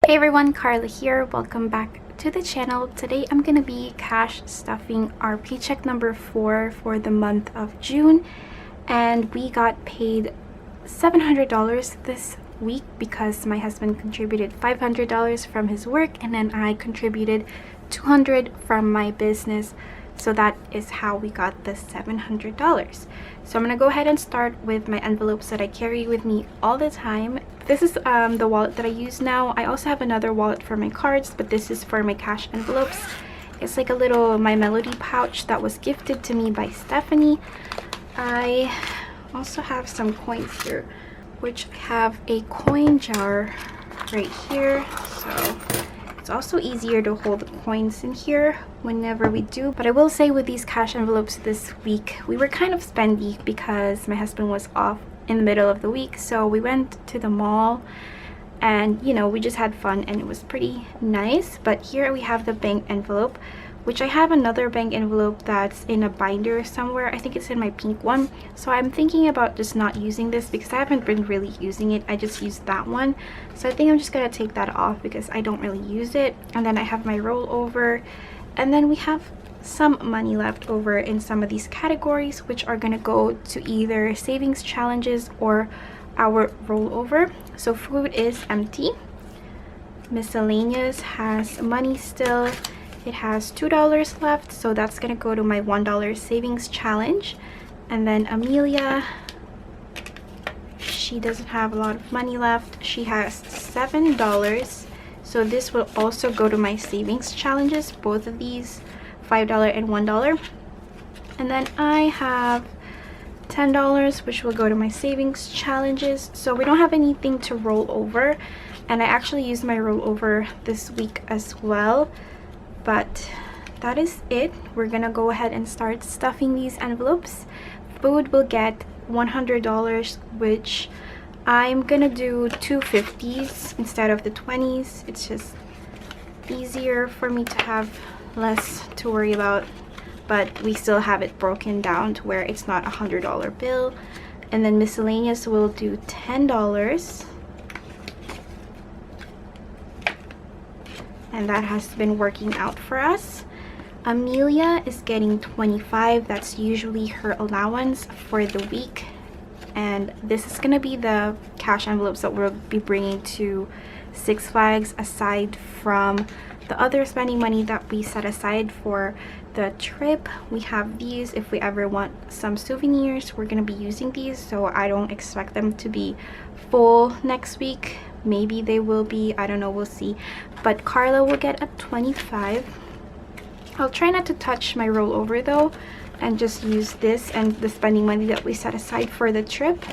Hey everyone, Carla here. Welcome back to the channel. Today I'm gonna be cash stuffing our paycheck number 4 for the month of June, and we got paid $700 this week because my husband contributed $500 from his work and then I contributed $200 from my business. So that is how we got the $700. So I'm gonna go ahead and start with my envelopes that I carry with me all the time. This is the wallet that I use now. I also have another wallet for my cards, but this is for my cash envelopes. It's like a little My Melody pouch that was gifted to me by Stephanie. I also have some coins here, which I have a coin jar right here. So it's also easier to hold the coins in here whenever we do. But I will say with these cash envelopes this week, we were kind of spendy because my husband was off in the middle of the week. So we went to the mall and, you know, we just had fun and it was pretty nice. But here we have the bank envelope, which I have another bank envelope that's in a binder somewhere. I think it's in my pink one. So I'm thinking about just not using this because I haven't been really using it. I just used that one. So I think I'm just gonna take that off because I don't really use it. And then I have my rollover. And then we have some money left over in some of these categories, which are gonna go to either savings challenges or our rollover. So food is empty. Miscellaneous has money still. It has $2 left, so that's gonna go to my $1 savings challenge. And then Amelia, she doesn't have a lot of money left. She has $7, so this will also go to my savings challenges, both of these, $5 and $1. And then I have $10, which will go to my savings challenges. So we don't have anything to roll over, and I actually used my rollover this week as well. But that is it. We're gonna go ahead and start stuffing these envelopes. Food will get $100, which I'm gonna do 250s instead of the 20s. It's just easier for me to have less to worry about, but we still have it broken down to where it's not a $100 bill. And then miscellaneous will do $10. And that has been working out for us. Amelia is getting 25. That's usually her allowance for the week. And this is gonna be the cash envelopes that we'll be bringing to Six Flags, aside from the other spending money that we set aside for the trip. We have these if we ever want some souvenirs. We're gonna be using these, so I don't expect them to be full next week. Maybe they will be, I don't know, we'll see. But Carla will get a 25. I'll try not to touch my rollover though, and just use this and the spending money that we set aside for the trip.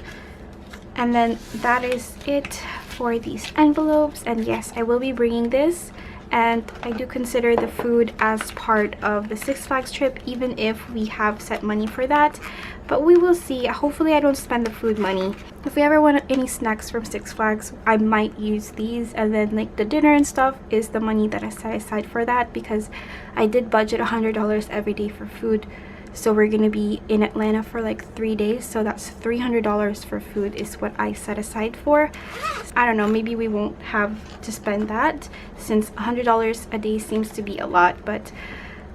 And then that is it for these envelopes. And yes, I will be bringing this, and I do consider the food as part of the Six Flags trip, even if we have set money for that. But we will see. Hopefully I don't spend the food money. If we ever want any snacks from Six Flags, I might use these. And then like the dinner and stuff is the money that I set aside for that, because I did budget $100 every day for food. So we're gonna be in Atlanta for like 3 days, so that's $300 for food is what I set aside for. I don't know, maybe we won't have to spend that since $100 a day seems to be a lot. But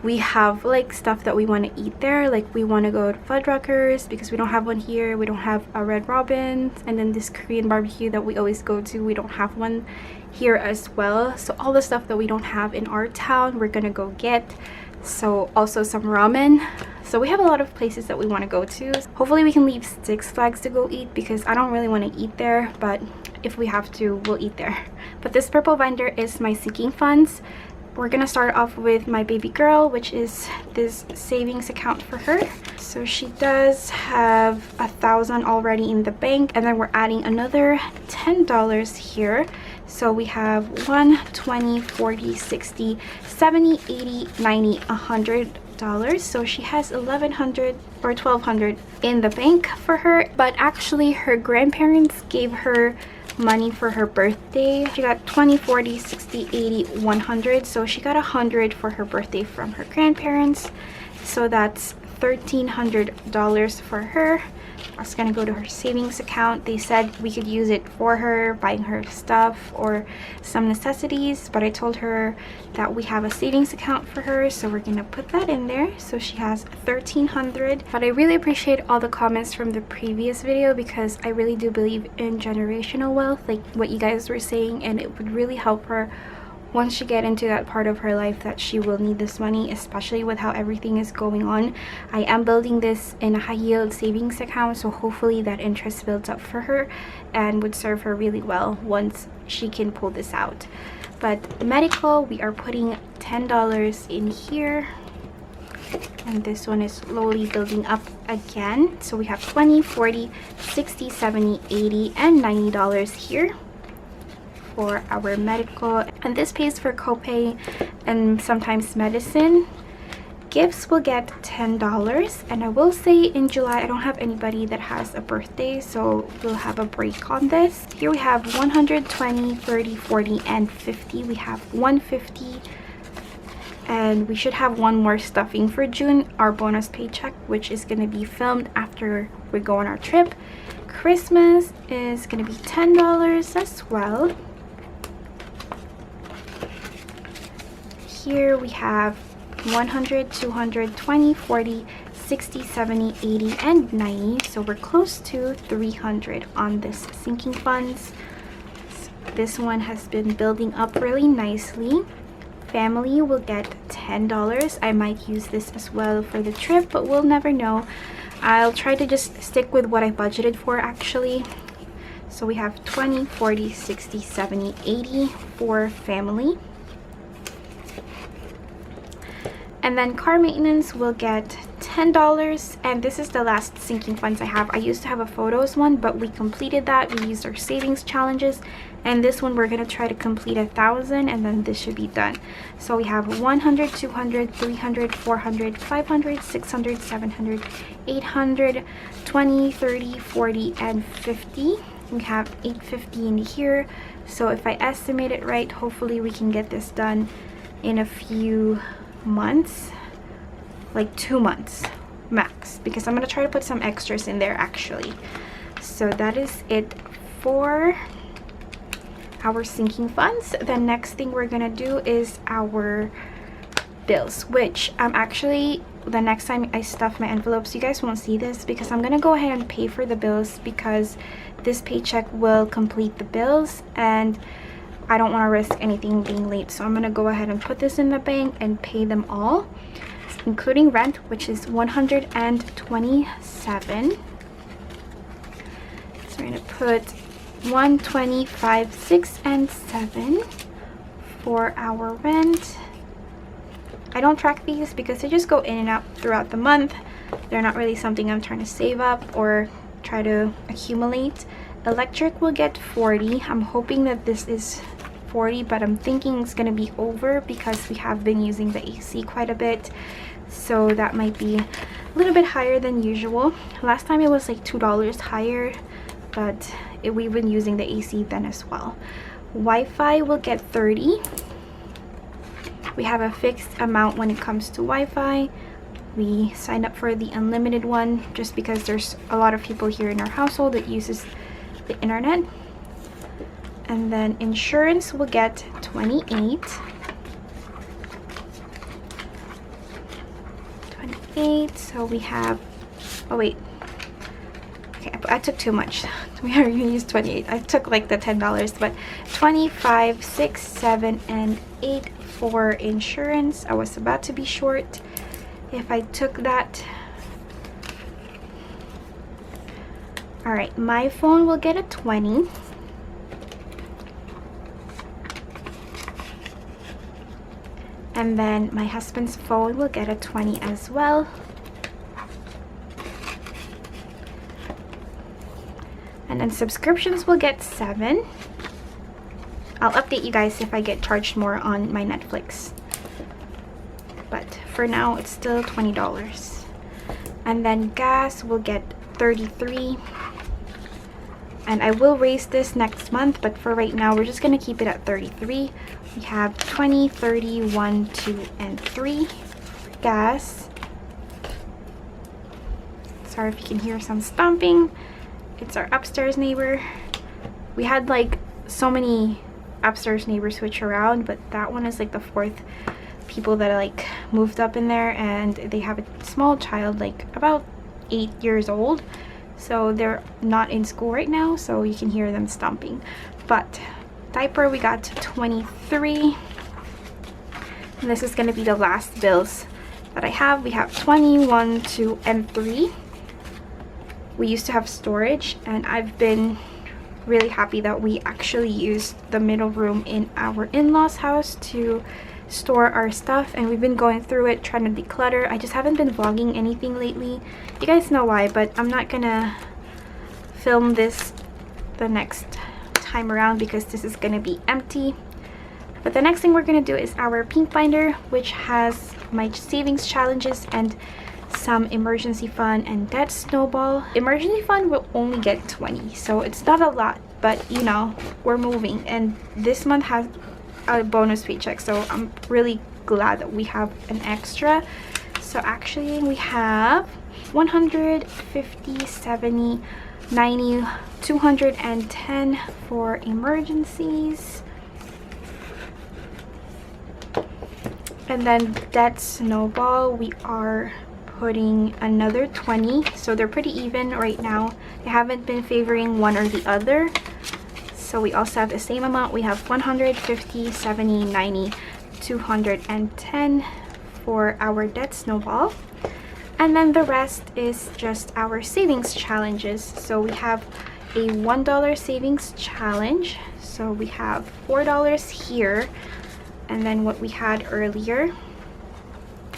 we have like stuff that we want to eat there. Like we want to go to Fuddruckers because we don't have one here. We don't have a Red Robin, and then this Korean barbecue that we always go to, we don't have one here as well. So all the stuff that we don't have in our town, we're gonna go get. So also some ramen. So we have a lot of places that we want to go to. Hopefully we can leave Six Flags to go eat because I don't really want to eat there, but if we have to, we'll eat there. But this purple binder is my sinking funds. We're gonna start off with my baby girl, which is this savings account for her. So she does have $1,000 already in the bank, and then we're adding another $10 here. So we have 1, 20, 40, 60, 70, 80, 90, $100. So she has $1,100 or $1,200 in the bank for her. But actually her grandparents gave her money for her birthday. She got 20, 40, 60, 80, 100. So she got $100 for her birthday from her grandparents. So that's $1,300 for her. was gonna go to her savings account. They said we could use it for her, buying her stuff or some necessities, but I told her that we have a savings account for her, so we're gonna put that in there. So she has $1,300. But I really appreciate all the comments from the previous video, because I really do believe in generational wealth, like what you guys were saying, and it would really help her once she get into that part of her life that she will need this money, especially with how everything is going on. I am building this in a high yield savings account, so hopefully that interest builds up for her and would serve her really well once she can pull this out. But medical, we are putting $10 in here, and this one is slowly building up again. So we have 20, 40, 60, 70, 80, and $90 here for our medical, and this pays for copay and sometimes medicine. Gifts will get $10, and I will say in July I don't have anybody that has a birthday, so we'll have a break on this. Here we have 120, 30, 40, and 50. We have 150, and we should have one more stuffing for June, our bonus paycheck, which is going to be filmed after we go on our trip. Christmas is going to be $10 as well. Here we have 100, 200, 20, 40, 60, 70, 80, and 90. So we're close to 300 on this sinking funds. This one has been building up really nicely. Family will get $10. I might use this as well for the trip, but we'll never know. I'll try to just stick with what I budgeted for actually. So we have 20, 40, 60, 70, 80 for family. And then car maintenance will get $10, and this is the last sinking funds I have. I used to have a photos one, but we completed that. We used our savings challenges, and this one we're going to try to complete 1,000, and then this should be done. So we have 100, 200, 300, 400, 500, 600, 700, 800, 20, 30, 40, and 50. We have 850 in here. So if I estimate it right, hopefully we can get this done in a few months, like 2 months max, because I'm going to try to put some extras in there actually. So that is it for our sinking funds. The next thing we're going to do is our bills, which I'm actually, the next time I stuff my envelopes, you guys won't see this because I'm going to go ahead and pay for the bills, because this paycheck will complete the bills and I don't want to risk anything being late. So I'm going to go ahead and put this in the bank and pay them all, including rent, which is $127. So we're going to put 125, 6, and 7 for our rent. I don't track these because they just go in and out throughout the month. They're not really something I'm trying to save up or try to accumulate. Electric will get 40. I'm hoping that this is 40, but I'm thinking it's going to be over because we have been using the AC quite a bit, so that might be a little bit higher than usual. Last time it was like $2 higher, but we've been using the AC then as well. Wi-Fi will get 30. We have a fixed amount when it comes to Wi-Fi. We signed up for the unlimited one just because there's a lot of people here in our household that uses the internet. And then insurance will get 28. 28. So we have, oh wait, okay, I took too much. We already used 28. I took like the $10, but 25, 6, 7, and 8 for insurance. I was about to be short if I took that. All right, my phone will get a 20. And then my husband's phone will get a 20 as well. And then subscriptions will get 7. I'll update you guys if I get charged more on my Netflix. But for now, it's still $20. And then gas will get 33. And I will raise this next month, but for right now, we're just going to keep it at 33. We have 20, 30, 1, 2, and 3 gas. Sorry if you can hear some stomping. It's our upstairs neighbor. We had like so many upstairs neighbors switch around, but that one is like the 4th people that like moved up in there, and they have a small child, like about 8 years old, so they're not in school right now, so you can hear them stomping. But diaper, we got to 23, and this is going to be the last bills that I have. We have 20, 1, 2, and 3. We used to have storage, and I've been really happy that we actually used the middle room in our in-laws house to store our stuff, and we've been going through it trying to declutter. I just haven't been vlogging anything lately. You guys know why, but I'm not gonna film this the next time around because this is gonna be empty. But the next thing we're gonna do is our pink binder, which has my savings challenges and some emergency fund and debt snowball. Emergency fund will only get 20, so it's not a lot, but you know, we're moving, and this month has a bonus paycheck, so I'm really glad that we have an extra. So actually we have 100, 50, 70, 90, 210 for emergencies. And then debt snowball, we are putting another 20, so they're pretty even right now. They haven't been favoring one or the other, so we also have the same amount. We have 100, 50, 70, 90, 210 for our debt snowball, and then the rest is just our savings challenges. So we have a $1 savings challenge, so we have $4 here, and then what we had earlier,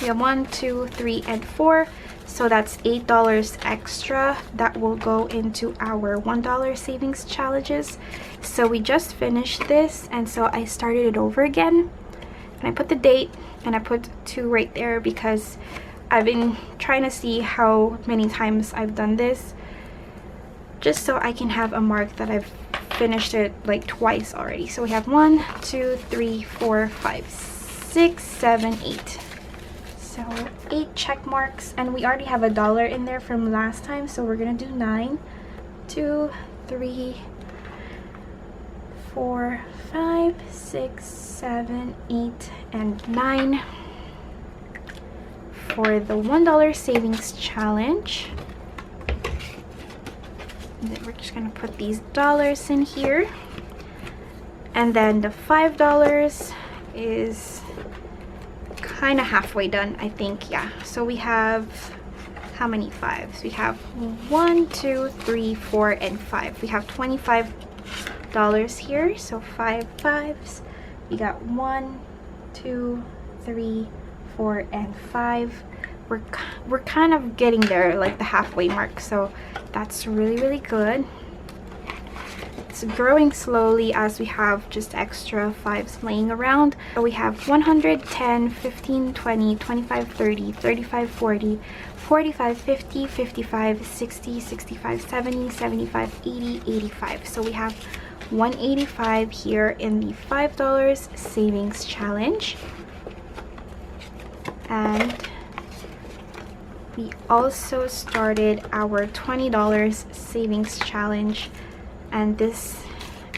we have 1, 2, 3, and 4, so that's $8 extra that will go into our $1 savings challenges. So we just finished this, and so I started it over again, and I put the date and I put 2 right there because I've been trying to see how many times I've done this, just so I can have a mark that I've finished it like twice already. So we have 1, 2, 3, 4, 5, 6, 7, 8. So 8 check marks, and we already have $1 in there from last time, so we're gonna do 9, 2, 3, 4, 5, 6, 7, 8, and 9 for the $1 savings challenge. And then we're just gonna put these dollars in here, and then the $5 is kind of halfway done, I think. Yeah, so we have how many 5s? We have 1, 2, 3, 4, and 5. We have $25 here, so 5 5s. We got 1, 2, 3, 4, and 5. We're kind of getting there, like the halfway mark, so that's really good. It's growing slowly as we have just extra 5s laying around. So we have 100, 10, 15, 20, 25, 30, 35, 40, 45, 50, 55, 60, 65, 70, 75, 80, 85. So we have 185 here in the $5 savings challenge. And we also started our $20 savings challenge, and this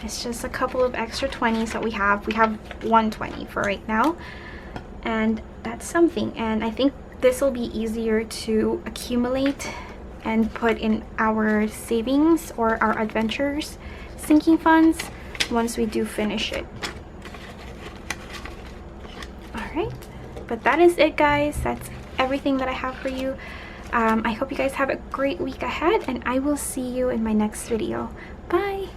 is just a couple of extra 20s that we have. We have 120 for right now, and that's something. And I think this will be easier to accumulate and put in our savings or our adventures sinking funds once we do finish it. Alright, but that is it, guys. That's everything that I have for you. I hope you guys have a great week ahead, and I will see you in my next video. Bye!